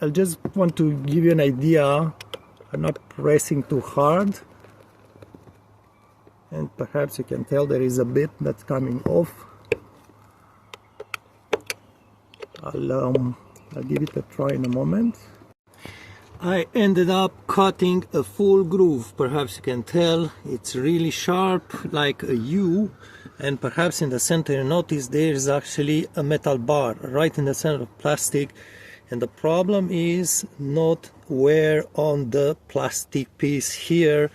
I just want to give you an idea. I'm not pressing too hard, and perhaps you can tell there is a bit that's coming off. I'll give it a try in a moment. I ended up cutting a full groove. Perhaps you can tell it's really sharp, like a U, and perhaps in the center you notice there is actually a metal bar right in the center of plastic, and the problem is not where on the plastic piece here,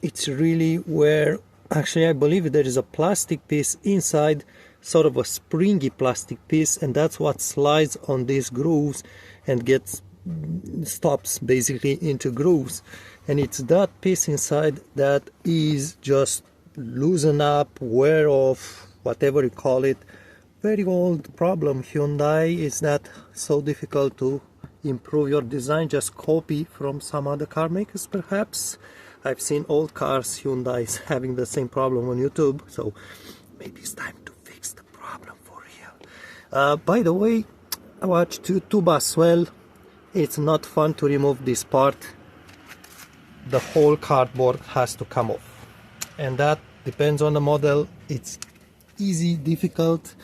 it's really where actually I believe there is a plastic piece inside, sort of a springy plastic piece, and that's what slides on these grooves and stops basically into grooves, and it's that piece inside that is just loosen up, wear off, whatever you call it. Very old problem, Hyundai. Is that so difficult to improve your design? Just copy from some other car makers perhaps. I've seen old cars, Hyundai's having the same problem on YouTube, so maybe it's time to fix the problem for real. By the way, I watched YouTube as well. It's not fun to remove this part. The whole cardboard has to come off, and that depends on the model. It's easy, difficult,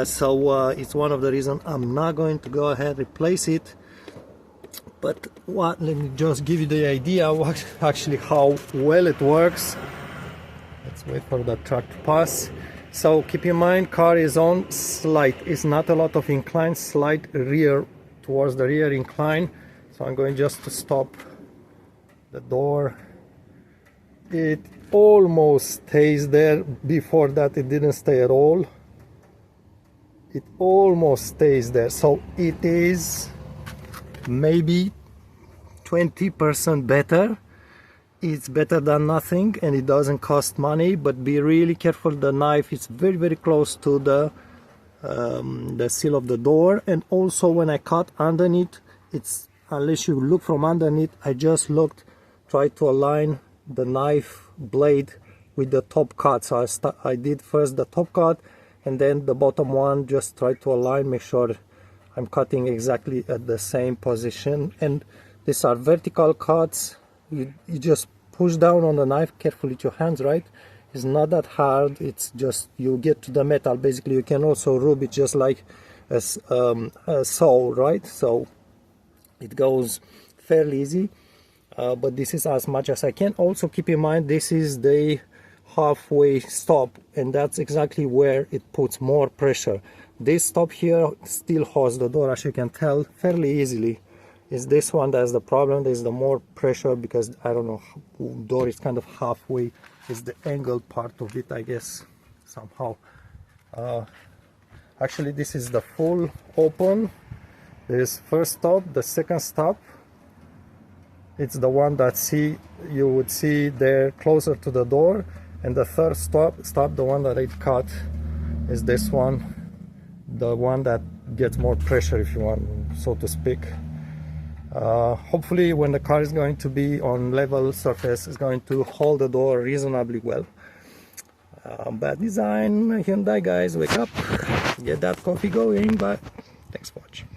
so it's one of the reasons I'm not going to go ahead and replace it. But let me just give you the idea of actually how well it works. Let's wait for the truck to pass. So keep in mind, car is on slight, it's not a lot of incline, slight rear, towards the rear incline. So I'm going just to stop the door. It almost stays there. Before that it didn't stay at all. It almost stays there, so it is maybe 20% better. It's better than nothing, and it doesn't cost money, but be really careful. The knife is very close to the seal of the door, and also when I cut underneath, it's, unless you look from underneath, I just tried to align the knife blade with the top cut. So I did first the top cut and then the bottom one, just try to align, make sure I'm cutting exactly at the same position. And these are vertical cuts. You just push down on the knife carefully with your hands, right? It's not that hard, it's just you get to the metal. Basically you can also rub it just like a saw, right? So it goes fairly easy, but this is as much as I can. Also keep in mind, this is the halfway stop, and that's exactly where it puts more pressure. This stop here still holds the door, as you can tell, fairly easily. Is this one that's the problem. There's the more pressure because I don't know, door is kind of halfway. It's the angled part of it, I guess, somehow. Actually this is the full open. There's first stop, the second stop, it's the one that you would see there closer to the door, and the third stop, the one that I cut, is this one, the one that gets more pressure, if you want, so to speak. Hopefully when the car is going to be on level surface, it's going to hold the door reasonably well. Bad design, Hyundai guys, wake up, get that coffee going. But thanks for watching.